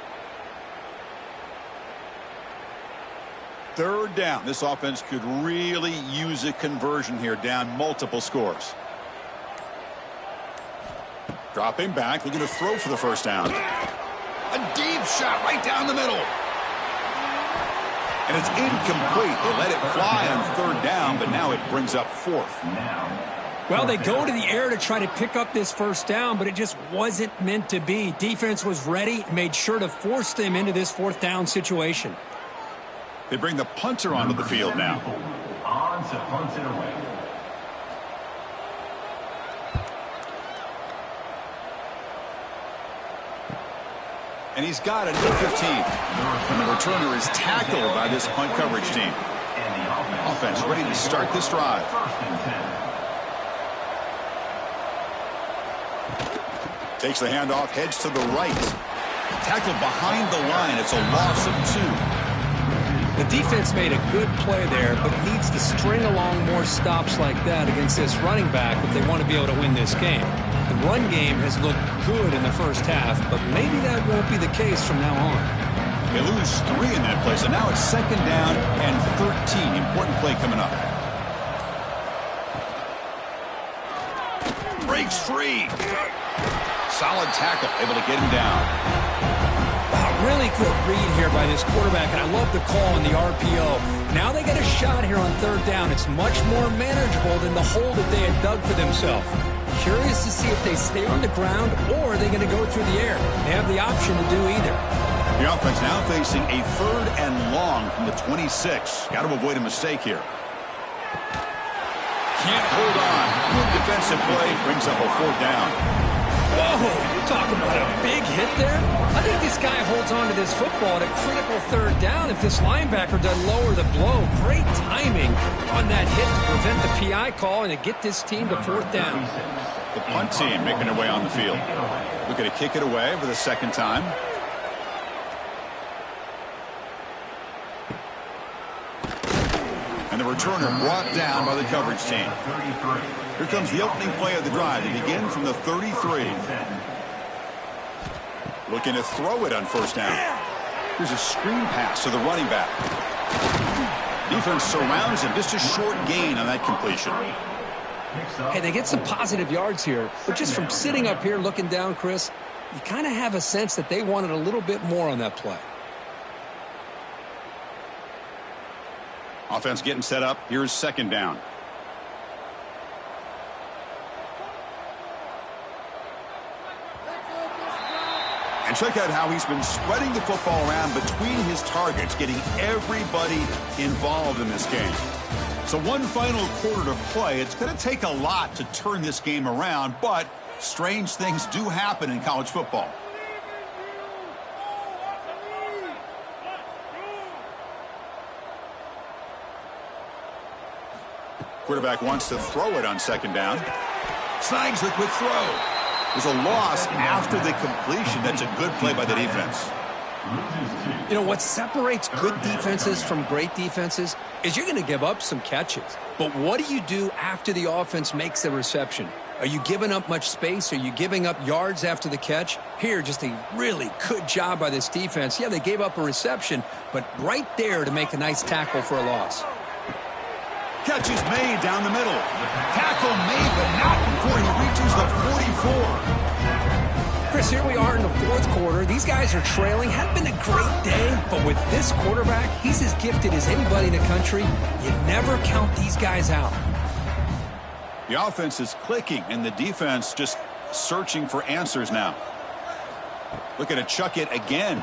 3rd down. This offense could really use a conversion here, down multiple scores. Dropping back, looking to throw for the 1st down. A deep shot right down the middle. And it's incomplete. They let it fly on 3rd down, but now it brings up 4th. Well, they go to the air to try to pick up this 1st down, but it just wasn't meant to be. Defense was ready, made sure to force them into this 4th down situation. They bring the punter onto the field now. On to punt it away. And he's got it at the 15. And the returner is tackled by this punt coverage team. Offense ready to start this drive. 1st and 10. Takes the handoff, heads to the right. Tackled behind the line. It's a loss of 2. The defense made a good play there, but needs to string along more stops like that against this running back if they want to be able to win this game. The run game has looked good in the 1st half, but maybe that won't be the case from now on. They lose 3 in that play, so now it's 2nd down and 13. Important play coming up. Breaks free. Solid tackle, able to get him down. Really good read here by this quarterback, and I love the call in the RPO. Now they get a shot here on 3rd down. It's much more manageable than the hole that they had dug for themselves. Curious to see if they stay on the ground or are they going to go through the air. They have the option to do either. The offense now facing a 3rd and long from the 26. Got to avoid a mistake here. Can't hold on. Good defensive play. Brings up a 4th down. Whoa, you talk about a big hit there. I think this guy holds on to this football at a critical 3rd down if this linebacker doesn't lower the blow. Great timing on that hit to prevent the PI call and to get this team to 4th down. The punt team making their way on the field. Looking to kick it away for the 2nd time. And the returner brought down by the coverage team. Here comes the opening play of the drive. They begin from the 33. Looking to throw it on 1st down. Here's a screen pass to the running back. Defense surrounds him. Just a short gain on that completion. Hey, they get some positive yards here, but just from sitting up here looking down, Chris, you kind of have a sense that they wanted a little bit more on that play. Offense getting set up. Here's 2nd down. And check out how he's been spreading the football around between his targets, getting everybody involved in this game. So one final quarter to play. It's going to take a lot to turn this game around, but strange things do happen in college football. Quarterback wants to throw it on second down. Snags the quick throw. There's a loss after the completion. That's a good play by the defense. You know, what separates good defenses from great defenses is you're going to give up some catches. But what do you do after the offense makes the reception? Are you giving up much space? Are you giving up yards after the catch? Here, just a really good job by this defense. Yeah, they gave up a reception, but right there to make a nice tackle for a loss. Catch is made down the middle. Tackle made, but not before he reaches the 44. Chris, here we are in the fourth quarter. These guys are trailing. Hadn't been a great day, but with this quarterback, he's as gifted as anybody in the country. You never count these guys out. The offense is clicking, and the defense just searching for answers now. Looking to chuck it again.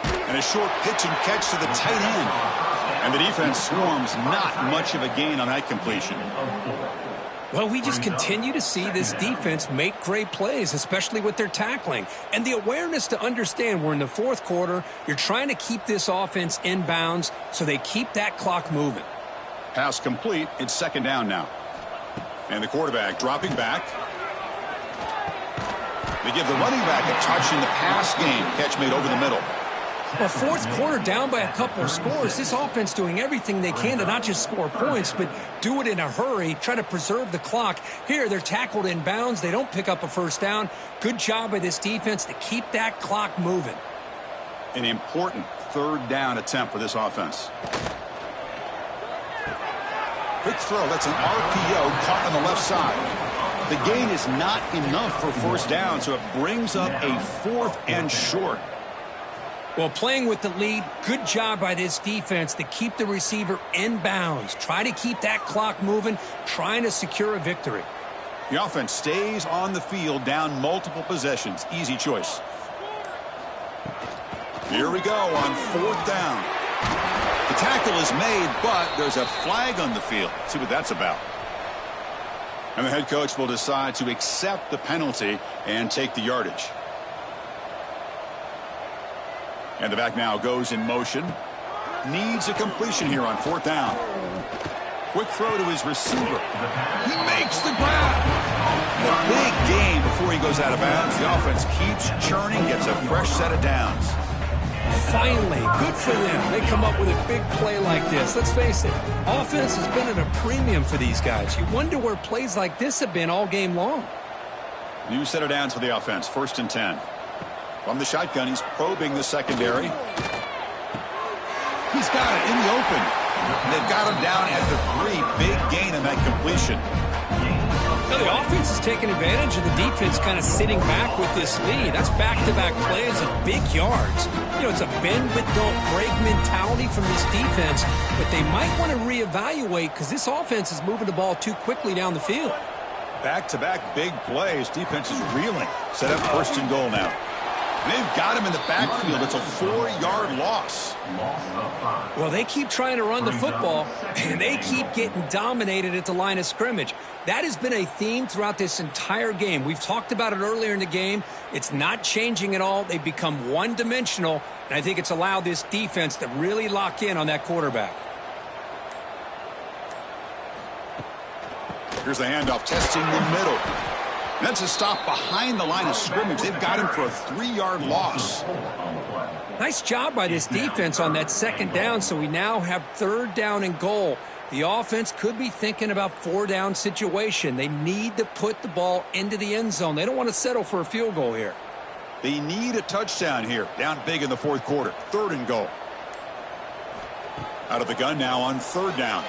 And a short pitch and catch to the tight end. And the defense swarms, not much of a gain on that completion. Well, we just continue to see this defense make great plays, especially with their tackling. And the awareness to understand we're in the fourth quarter, you're trying to keep this offense in bounds so they keep that clock moving. Pass complete. It's second down now. And the quarterback dropping back. They give the running back a touch in the pass game. Catch made over the middle. Well, fourth quarter down by a couple of scores. This offense doing everything they can to not just score points, but do it in a hurry, try to preserve the clock. Here, they're tackled in bounds. They don't pick up a first down. Good job by this defense to keep that clock moving. An important third down attempt for this offense. Quick throw. That's an RPO caught on the left side. The gain is not enough for first down, so it brings up a fourth and short. Well, playing with the lead, good job by this defense to keep the receiver in bounds. Try to keep that clock moving, trying to secure a victory. The offense stays on the field, down multiple possessions. Easy choice. Here we go on fourth down. The tackle is made, but there's a flag on the field. Let's see what that's about. And the head coach will decide to accept the penalty and take the yardage. And the back now goes in motion. Needs a completion here on fourth down. Quick throw to his receiver. He makes the grab. A big gain before he goes out of bounds. The offense keeps churning, gets a fresh set of downs. Finally, good for them. They come up with a big play like this. Let's face it, offense has been at a premium for these guys. You wonder where plays like this have been all game long. New set of downs for the offense. First and 10. From the shotgun, he's probing the secondary. He's got it in the open. And they've got him down at the 3. Big gain in that completion. Now the offense is taking advantage of the defense kind of sitting back with this lead. That's back-to-back plays of big yards. You know, it's a bend but don't break mentality from this defense, but they might want to reevaluate because this offense is moving the ball too quickly down the field. Back-to-back big plays. Defense is reeling. Set up first and goal now. They've got him in the backfield. It's a 4-yard loss. Well, they keep trying to run the football, and they keep getting dominated at the line of scrimmage. That has been a theme throughout this entire game. We've talked about it earlier in the game. It's not changing at all. They've become one-dimensional, and I think it's allowed this defense to really lock in on that quarterback. Here's the handoff, testing the middle. That's a stop behind the line of scrimmage. They've got him for a 3-yard loss. Nice job by this defense on that second down, so we now have third down and goal. The offense could be thinking about 4-down situation. They need to put the ball into the end zone. They don't want to settle for a field goal here. They need a touchdown here. Down big in the fourth quarter. Third and goal. Out of the gun now on third down.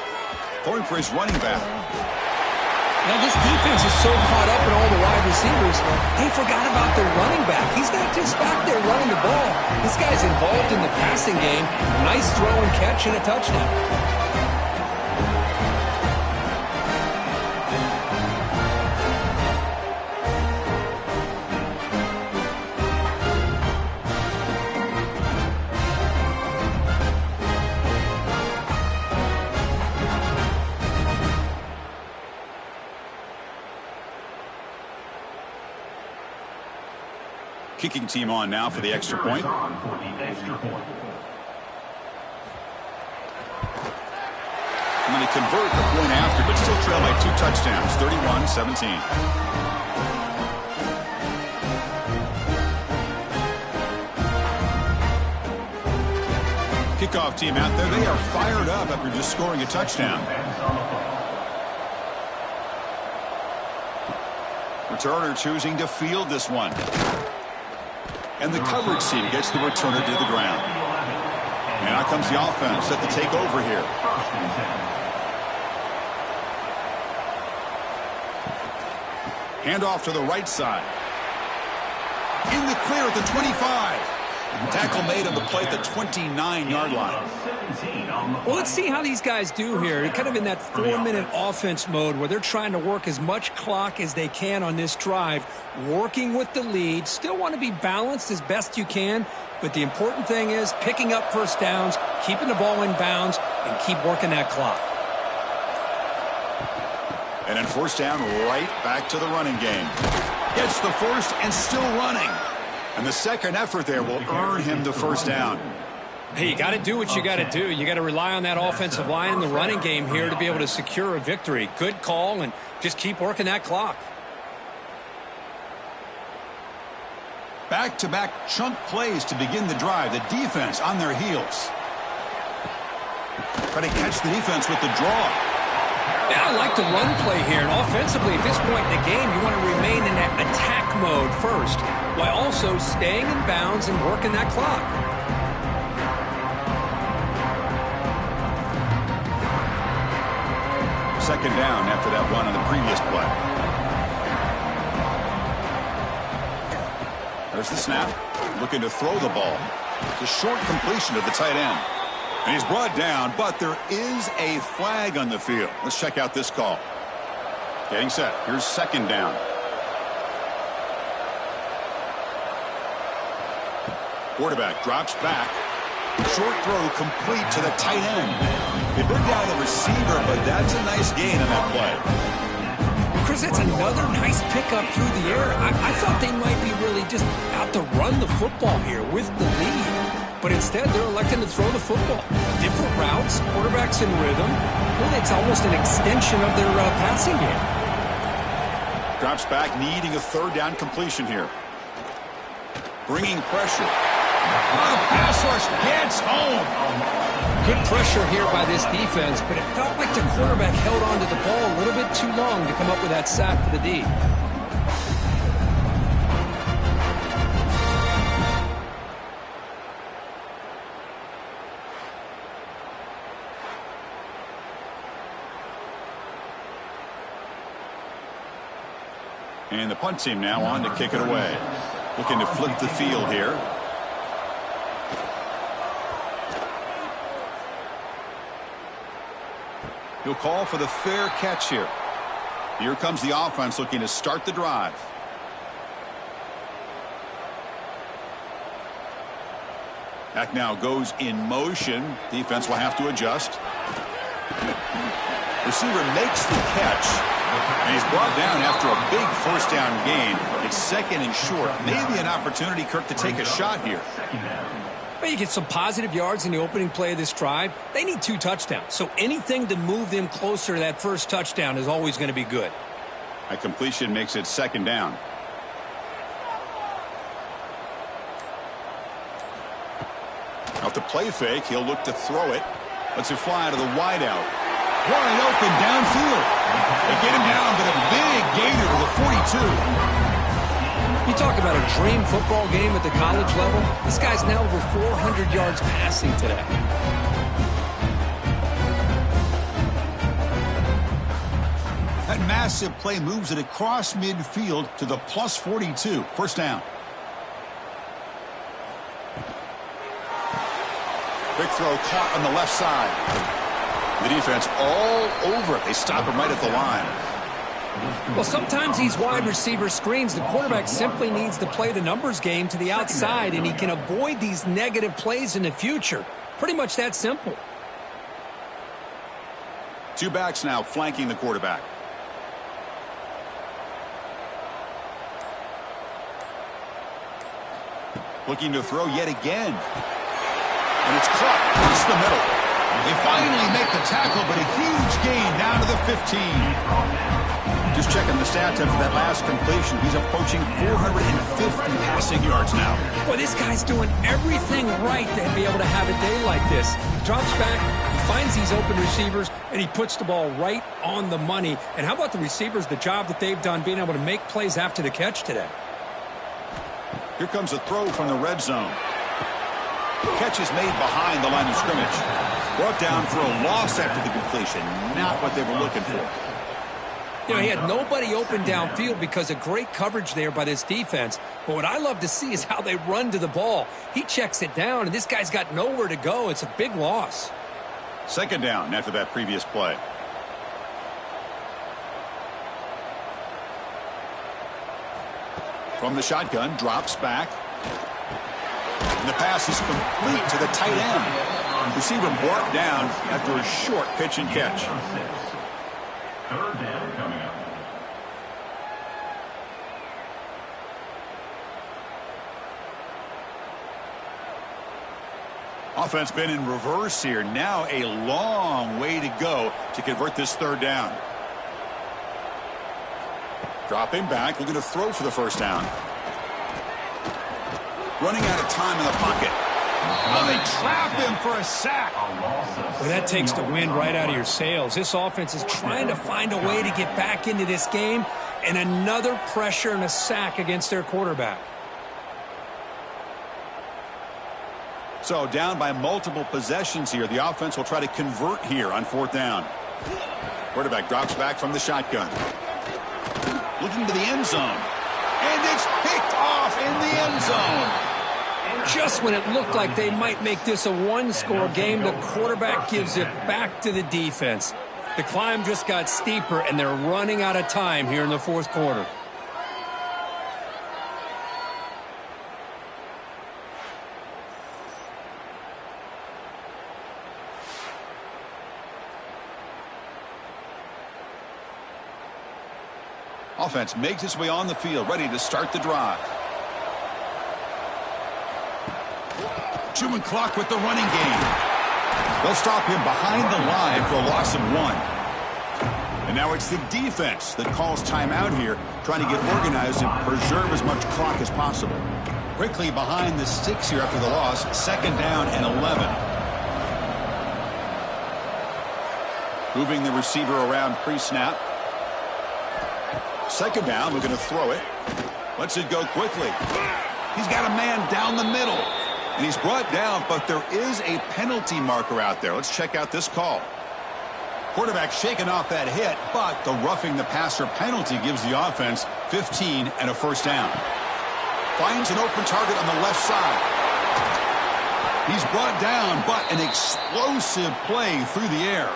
Throwing for his running back. Now, this defense is so caught up in all the wide receivers, they forgot about their running back. He's not just back there running the ball. This guy's involved in the passing game. Nice throw and catch and a touchdown. kicking team on now for the extra point. On for the extra point. And then they convert the point after, but still trail by 2 touchdowns, 31-17. Kickoff team out there, they are fired up after just scoring a touchdown. Returner choosing to field this one. And the coverage team gets the returner to the ground. And out comes the offense set to take over here. Handoff to the right side. In the clear at the 25. Tackle made on the play at the 29-yard line. Well, let's see how these guys do here. They're kind of in that 4-minute offense mode where they're trying to work as much clock as they can on this drive, working with the lead. Still want to be balanced as best you can, but the important thing is picking up first downs, keeping the ball in bounds, and keep working that clock. And then first down, right back to the running game. Gets the first and still running. And the second effort there will earn him the first down. Hey, you got to do what you got to do. You got to rely on that offensive line in the running game here to be able to secure a victory. Good call, and just keep working that clock. Back-to-back chunk plays to begin the drive. The defense on their heels. Try to catch the defense with the draw. Yeah, I like the run play here. And offensively, at this point in the game, you want to remain in that attack mode first, while also staying in bounds and working that clock. Second down after that run on the previous play. There's the snap. Looking to throw the ball. It's a short completion to the tight end. And he's brought down, but there is a flag on the field. Let's check out this call. Getting set. Here's second down. Quarterback drops back. Short throw complete to the tight end. They bring down the receiver, but that's a nice gain on that play. Chris, that's another nice pickup through the air. I thought they might be really just out to run the football here with the lead. But instead, they're electing to throw the football. Different routes, quarterbacks in rhythm. Really, it's almost an extension of their passing game. Drops back, needing a third down completion here. Bringing pressure. Oh, pass rush gets home. Good pressure here by this defense, but it felt like the quarterback held on to the ball a little bit too long to come up with that sack for the D. And the punt team now on to kick it away. Looking to flip the field here. He'll call for the fair catch here. Here comes the offense looking to start the drive. Back now goes in motion. Defense will have to adjust. Receiver makes the catch. And he's brought down after a big first down gain. It's second and short. Maybe an opportunity, Kirk, to take a shot here. Well, you get some positive yards in the opening play of this drive. They need 2 touchdowns. So anything to move them closer to that first touchdown is always going to be good. A completion makes it second down. Off the play fake, he'll look to throw it. Lets it fly to the wideout. Wide open downfield. They get him down, but a big gainer to the 42. You talk about a dream football game at the college level. This guy's now over 400 yards passing today. That massive play moves it across midfield to the plus 42. First down. Big throw caught on the left side. The defense all over it. They stop him right at the line. Well, sometimes these wide receiver screens, the quarterback simply needs to play the numbers game to the outside, and he can avoid these negative plays in the future. Pretty much that simple. 2 backs now flanking the quarterback. Looking to throw yet again. And it's caught across the middle. They finally make the tackle, but a huge gain down to the 15. Just checking the stats after that last completion. He's approaching 450 passing yards now. Boy, this guy's doing everything right to be able to have a day like this. Drops back, finds these open receivers, and he puts the ball right on the money. And how about the receivers, the job that they've done being able to make plays after the catch today? Here comes a throw from the red zone. Catch is made behind the line of scrimmage. Brought down for a loss after the completion. Not what they were looking for. You know, he had nobody open downfield because of great coverage there by this defense. But what I love to see is how they run to the ball. He checks it down, and this guy's got nowhere to go. It's a big loss. Second down after that previous play. From the shotgun, drops back. And the pass is complete to the tight end. Receiver brought down after a short pitch and catch. Third down coming up. Offense been in reverse here. Now a long way to go to convert this third down. Dropping back, looking to throw for the first down. Running out of time in the pocket. Oh, they trap him for a sack. Well, that takes the wind right out of your sails. This offense is trying to find a way to get back into this game, and another pressure and a sack against their quarterback. So down by multiple possessions here. The offense will try to convert here on fourth down. Quarterback drops back from the shotgun. Looking to the end zone. And it's picked off in the end zone. Just when it looked like they might make this a one-score game, the quarterback gives it back to the defense. The climb just got steeper, and they're running out of time here in the fourth quarter. Offense makes its way on the field, ready to start the drive. Chewing clock with the running game. They'll stop him behind the line for a loss of 1. And now it's the defense that calls timeout here, trying to get organized and preserve as much clock as possible. Quickly behind the sticks here after the loss, second down and 11. Moving the receiver around pre-snap. Second down, we're going to throw it. Lets it go quickly. He's got a man down the middle. And he's brought down, but there is a penalty marker out there. Let's check out this call. Quarterback shaking off that hit, but the roughing the passer penalty gives the offense 15 and a first down. Finds an open target on the left side. He's brought down, but an explosive play through the air.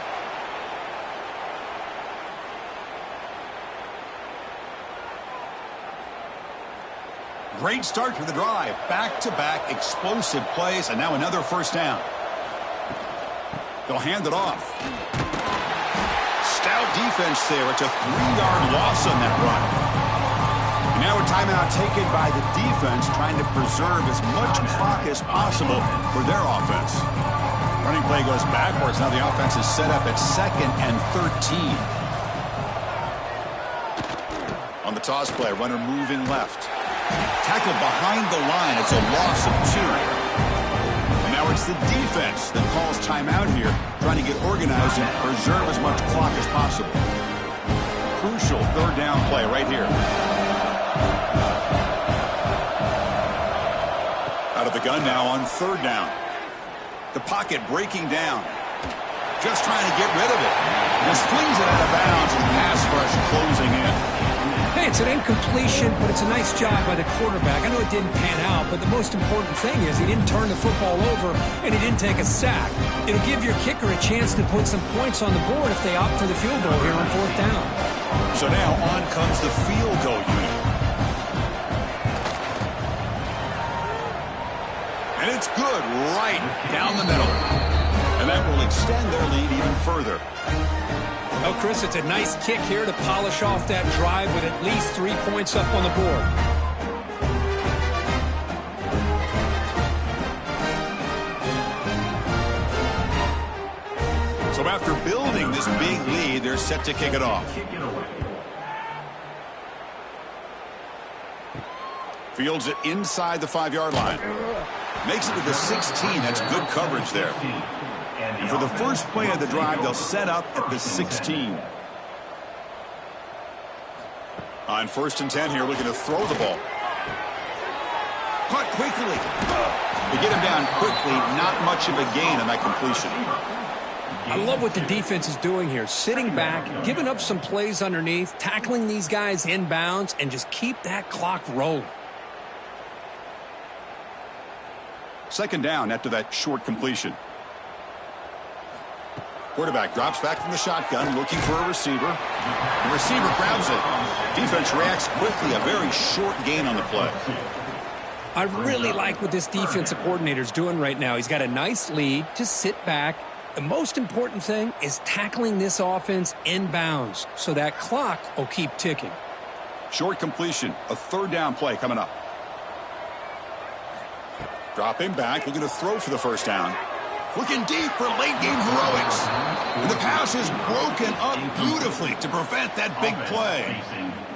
Great start to the drive. Back-to-back explosive plays, and now another first down. They'll hand it off. Stout defense there. It's a 3-yard loss on that run. And now a timeout taken by the defense, trying to preserve as much clock as possible for their offense. Running play goes backwards. Now the offense is set up at 2nd and 13. On the toss play, runner moving left. Tackled behind the line. It's a loss of 2. And now it's the defense that calls timeout here, trying to get organized and preserve as much clock as possible. Crucial third down play right here. Out of the gun now on third down. The pocket breaking down. Just trying to get rid of it. Just flings it out of bounds and the pass rush closing in. Hey, it's an incompletion, but it's a nice job by the quarterback. I know it didn't pan out, but the most important thing is he didn't turn the football over and he didn't take a sack. It'll give your kicker a chance to put some points on the board if they opt for the field goal here on fourth down. So now on comes the field goal unit. And it's good right down the middle. And that will extend their lead even further. Oh, Chris, it's a nice kick here to polish off that drive with at least 3 points up on the board. So after building this big lead, they're set to kick it off. Fields it inside the 5-yard line. Makes it to the 16. That's good coverage there. And for the first play of the drive, they'll set up at the 16. On 1st and 10 here, looking to throw the ball. Caught quickly. They get him down quickly. Not much of a gain on that completion. I love what the defense is doing here. Sitting back, giving up some plays underneath, tackling these guys inbounds, and just keep that clock rolling. 2nd down after that short completion. Quarterback drops back from the shotgun, looking for a receiver. The receiver grabs it. Defense reacts quickly. A very short gain on the play. I really like what this defensive coordinator is doing right now. He's got a nice lead. Just sit back. The most important thing is tackling this offense inbounds so that clock will keep ticking. Short completion. A 3rd down play coming up. Dropping back, looking to throw for the 1st down. Looking deep for late-game heroics. And the pass is broken up beautifully to prevent that big play.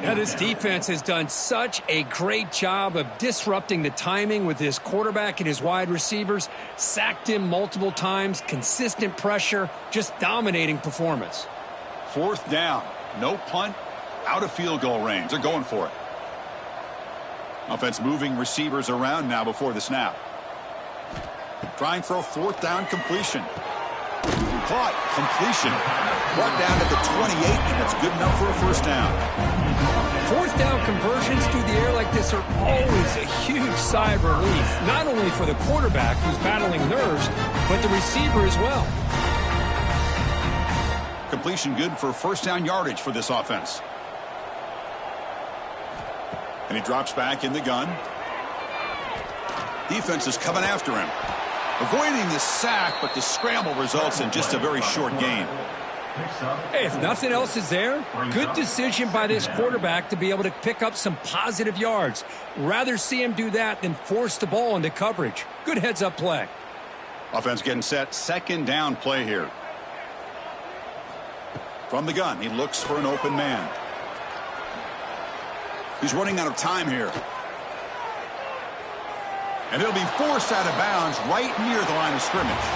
Yeah, this defense has done such a great job of disrupting the timing with his quarterback and his wide receivers. Sacked him multiple times, consistent pressure, just dominating performance. 4th down, no punt, out of field goal range. They're going for it. Offense moving receivers around now before the snap. Trying for a 4th down completion. Caught. Completion. Brought down at the 28, and that's good enough for a 1st down. 4th down conversions through the air like this are always a huge sigh of relief, not only for the quarterback who's battling nerves, but the receiver as well. Completion good for 1st down yardage for this offense. And he drops back in the gun. Defense is coming after him. Avoiding the sack, but the scramble results in just a very short gain. Hey, if nothing else is there, good decision by this quarterback to be able to pick up some positive yards. Rather see him do that than force the ball into coverage. Good heads-up play. Offense getting set. 2nd down play here. From the gun, he looks for an open man. He's running out of time here. And he'll be forced out of bounds right near the line of scrimmage.